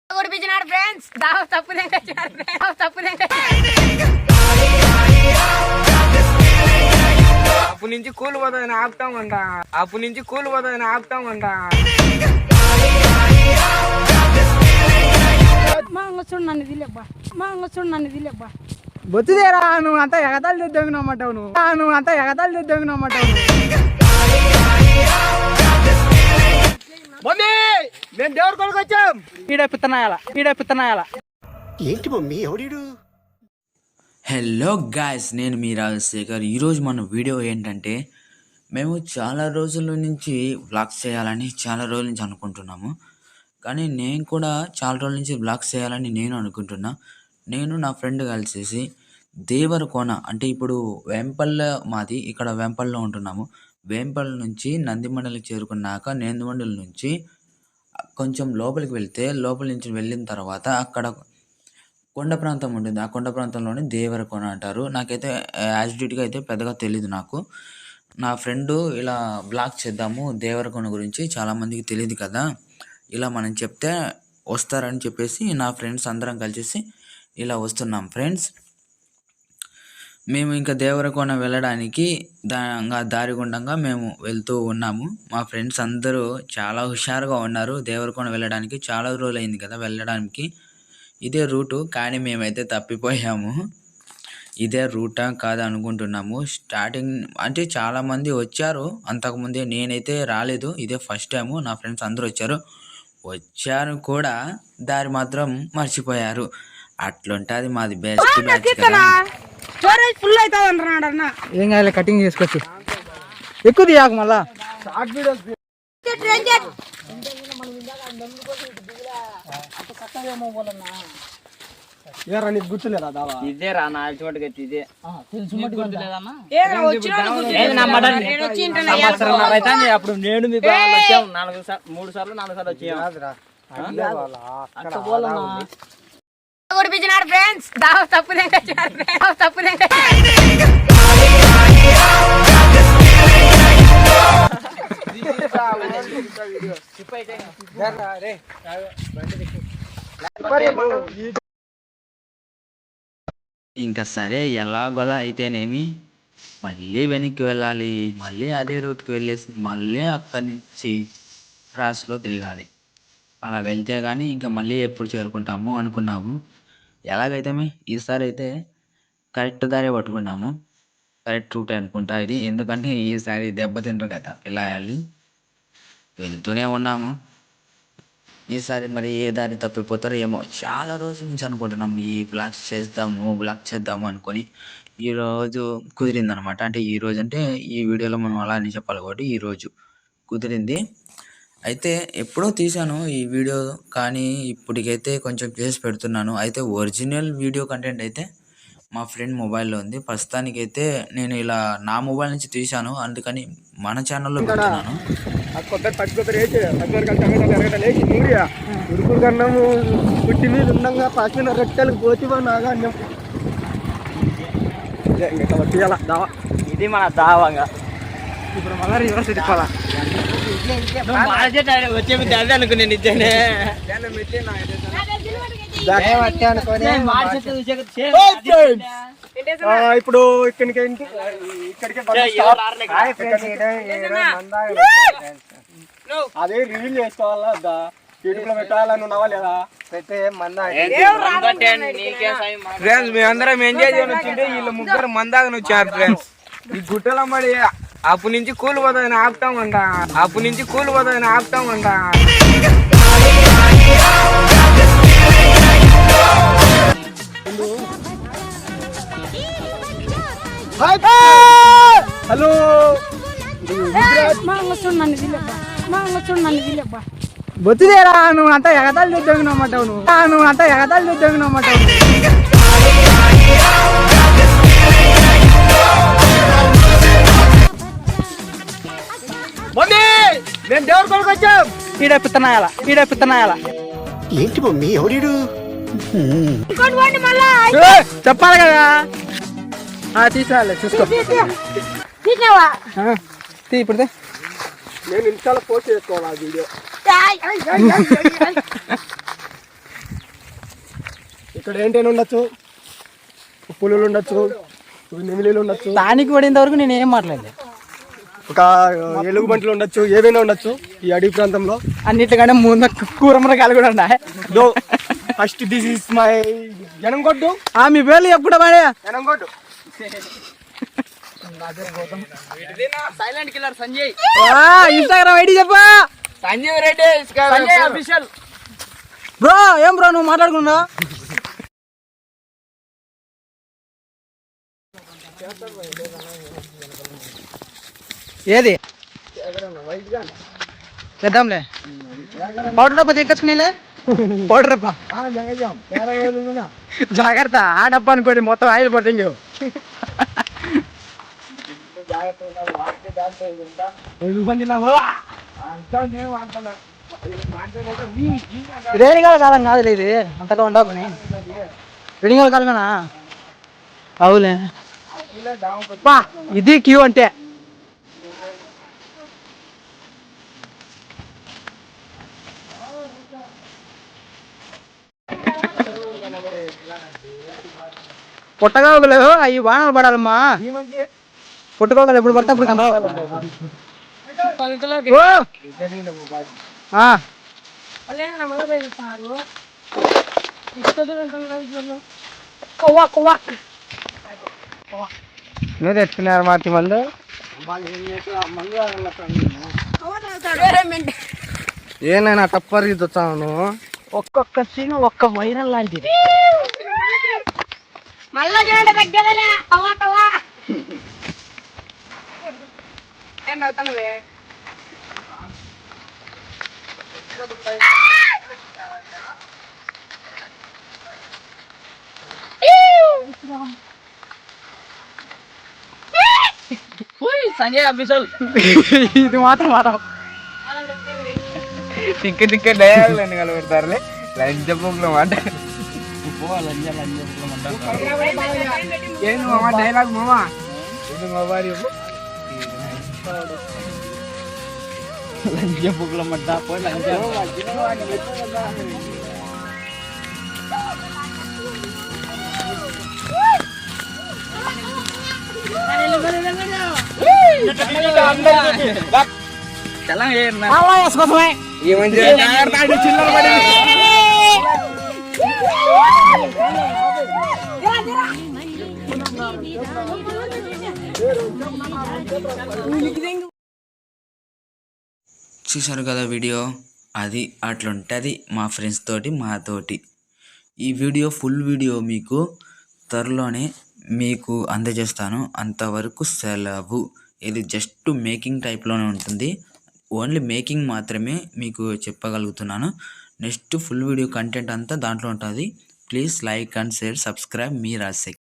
Friends అప్పు నుంచి కూలి పోతాయని ఆపుతామంట. అప్పు నుంచి కూలి పోతాయని ఆపుతామంట. బొత్తుదేరా నువ్వు అంతా ఎగతాలు దిద్దగినమ్మంటావు. నువ్వు అంతా ఎగతాలు దిద్దగినమ్మంటావు. మేము దేవుడి కొరకు వచ్చాం. ఈడ పిత్తనాయాల ఏంటి మమ్మీ ఎవడీడు? హలో గాయ్స్, నేను మీ రాజశేఖర్. ఈరోజు మన వీడియో ఏంటంటే, మేము చాలా రోజుల నుంచి వ్లాగ్స్ చేయాలని చాలా రోజుల నుంచి అనుకుంటున్నాము. కానీ నేను కూడా చాలా రోజుల నుంచి వ్లాగ్స్ చేయాలని నేను అనుకుంటున్నా. నేను నా ఫ్రెండ్ కలిసేసి దేవరకొన అంటే ఇప్పుడు వేంపల్లె మాది, ఇక్కడ వేంపల్లిలో ఉంటున్నాము. వేంపల్లి నుంచి నందిమండలికి చేరుకున్నాక నందిమండలి నుంచి కొంచెం లోపలికి వెళ్తే, లోపలి నుంచి వెళ్ళిన తర్వాత అక్కడ కొండ ప్రాంతం ఉంటుంది. ఆ కొండ ప్రాంతంలోనే దేవరకొన అంటారు. నాకైతే యాజిడిటీగా అయితే పెద్దగా తెలీదు. నాకు నా ఫ్రెండు ఇలా బ్లాగ్ చేద్దాము దేవరకొన గురించి, చాలామందికి తెలియదు కదా, ఇలా మనం చెప్తే వస్తారని చెప్పేసి నా ఫ్రెండ్స్ అందరం కలిసి ఇలా వస్తున్నాం. ఫ్రెండ్స్, మేము ఇంకా దేవరకొన వెళ్ళడానికి దారి గుండంగా మేము వెళ్తూ ఉన్నాము. మా ఫ్రెండ్స్ అందరూ చాలా హుషారుగా ఉన్నారు. దేవరకొన వెళ్ళడానికి చాలా రోజులు అయింది కదా వెళ్ళడానికి. ఇదే రూటు, కానీ మేమైతే తప్పిపోయాము. ఇదే రూటా కాదు అనుకుంటున్నాము. స్టార్టింగ్ అంటే చాలామంది వచ్చారు అంతకుముందే, నేనైతే రాలేదు. ఇదే ఫస్ట్ టైము. నా ఫ్రెండ్స్ అందరూ వచ్చారు కూడా దారి మాత్రం మర్చిపోయారు. అట్లుంటుంది మాది బెస్ట్ బ్యాచ్ కదా. ఫుల్ అవుతుంది అంటున్నాడు అన్న. ఏం కావాలి, కటింగ్ చేసుకోవచ్చు. ఎక్కువ తీయాక మళ్ళా గుర్తులేదా దావా? ఇదే రా నా చోటు గట్టి ఇదే అప్పుడు నేను మీ వచ్చాము 3 సార్లు 4 సార్లు వచ్చాము. ఫ్రెండ్స్ ఇంకా సరే, ఎలాగోలా అయితేనేమి మళ్ళీ వెనక్కి వెళ్ళాలి. మళ్ళీ అదే రూట్కి వెళ్ళేసి మళ్ళీ అక్కడి నుంచి క్రాస్లో తిరగాలి. అలా వెళ్తే కానీ ఇంకా మళ్ళీ ఎప్పుడు చేరుకుంటాము అనుకున్నాము. ఎలాగైతే ఈసారి అయితే కరెక్ట్ దారే పట్టుకున్నాము. కరెక్ట్ రూట్ అనుకుంటా ఇది. ఎందుకంటే ఈసారి దెబ్బతింటారు కదా వెళ్ళాలి. వెళ్తూనే ఉన్నాము. ఈసారి మరి ఏ దారి తప్పిపోతారో ఏమో. చాలా రోజుల నుంచి అనుకుంటున్నాం ఈ బ్లాగ్ చేద్దాము అనుకొని. ఈరోజు కుదిరిందనమాట. అంటే ఈరోజు అంటే ఈ వీడియోలో మనం అలా అని చెప్పాలి కాబట్టి ఈరోజు కుదిరింది. అయితే ఎప్పుడో తీశాను ఈ వీడియో, కానీ ఇప్పటికైతే కొంచెం చేసి పెడుతున్నాను. అయితే ఒరిజినల్ వీడియో కంటెంట్ అయితే మా ఫ్రెండ్ మొబైల్లో ఉంది. ప్రస్తుతానికైతే నేను ఇలా నా మొబైల్ నుంచి తీశాను, అందుకని మన ఛానల్లో పెడుతున్నాను. ఉరుకుడు కన్నాము పుట్టి మీద ఉండంగా పచ్చిన రొట్టెలకు పోతివా నాగా అన్నం. ఇది మన దావంగా. ఇప్పుడు మళ్ళీ రివర్స్ తిప్పాలా? వచ్చే అదే అనుకునే నిజనే ఇప్పుడు ఇక్కడికి అదే రివీల్ చేసుకోవాలా, యూట్యూబ్ లో పెట్టాలని ఉన్నావా లేదా? పెట్టే ఫ్రెండ్స్ మేమందరం ఎంజాయ్ చేయని వచ్చింటే వీళ్ళు ముగ్గురు మందాగని వచ్చారు. ఫ్రెండ్స్, ఈ గుట్టలో మరి అప్పు నుంచి కూలి పోతాయని ఆపుతామంట. అప్పు నుంచి కూలి పోతాయని ఆపుతామంట. హలో, బొత్తుదేరా నువ్వు అంతా ఎగతాలు దిద్దగినమ్మంటావు. నువ్వు అంతా ఎగతాలు దిద్దగినమ్మంటావు. మేము దేవుడి కొరకు వచ్చాం. ఈడ పిత్తనాయాల ఏంటి మమ్మీ ఎవడీడు? చెప్పాలి కదా. తీసుకోవాలి, చూసుకో. ఇప్పుడు నేను ఇన్స్టాలో పోస్ట్ చేసుకోవాలి ఆ వీడియో. ఇక్కడ ఏంటైనా ఉండొచ్చు, పులులు ఉండొచ్చు, నెమిలీలు ఉండొచ్చు, దానికి పడేంత వరకు నేను ఏం మాట్లాడలేదు. ఒక ఎలుగు బంట్లు ఉండొచ్చు, ఏవైనా ఉండొచ్చు ఈ అడవి ప్రాంతంలో. అన్నిటికంటే ముందు కూరమరకాయలు కూడా ఉన్నాయి. ఫస్ట్ దిస్ ఇస్ మై జనంగొడ్డు. మీ పేర్లు చెప్పుకుంటా పడే జనంగొడ్డు. Silent killer Sanjay. Instagram ID చెప్పా. సంజీవ్ రెడ్డి సంజయ్ అఫీషియల్. బ్రో ఏం బ్రో నువ్వు మాట్లాడుకున్నా? ఏది చేద్దాంలే. పౌడర్ డబ్బా తెచ్చుకునేలే. పౌడర్ డబ్బా జాగ్రత్త. ఆ డబ్బా అనుకోండి మొత్తం ఆయిల్ పడుతుంది. రేణిగాల కాలం కాదులే ఇది, అంతగా ఉండవుని. రేణిగాల కాలమేనా? అవులే. ఇది క్యూ అంటే పుట్టగోగలు అవి బాణాలు పడాలమ్మా. పుట్టుకోగలు ఎప్పుడు పడితే అప్పుడు నువ్వు తెచ్చుకున్నారు మార్చి మందు. ఏనైనా టప్పర్ ఇది వచ్చాను. ఒక్కొక్క సీన్ ఒక్క వైరల్ లాంటిది. సంజయ్ అఫీషియల్. ఇది మాత్రం తిక్క డయాలు కలబెడతారులే. లంచ బుక్లో మాట ఏంది మామ డైలాగ్ మామా? ఇది మొబైల్ లంచ బుక్లో మడ్డా పోయి లంచ. చిల్లర పడి చూశారు కదా వీడియో. అది అట్లుంటుంది మా ఫ్రెండ్స్ తోటి మాతోటి. ఈ వీడియో ఫుల్ వీడియో మీకు త్వరలోనే మీకు అందజేస్తాను. అంతవరకు సెలవు. ఇది జస్ట్ మేకింగ్ టైప్లోనే ఉంటుంది. ఓన్లీ మేకింగ్ మాత్రమే మీకు చెప్పగలుగుతున్నాను. నెక్స్ట్ ఫుల్ వీడియో కంటెంట్ అంతా దాంట్లో ఉంటుంది. Please like and share, subscribe me Rajasekhar.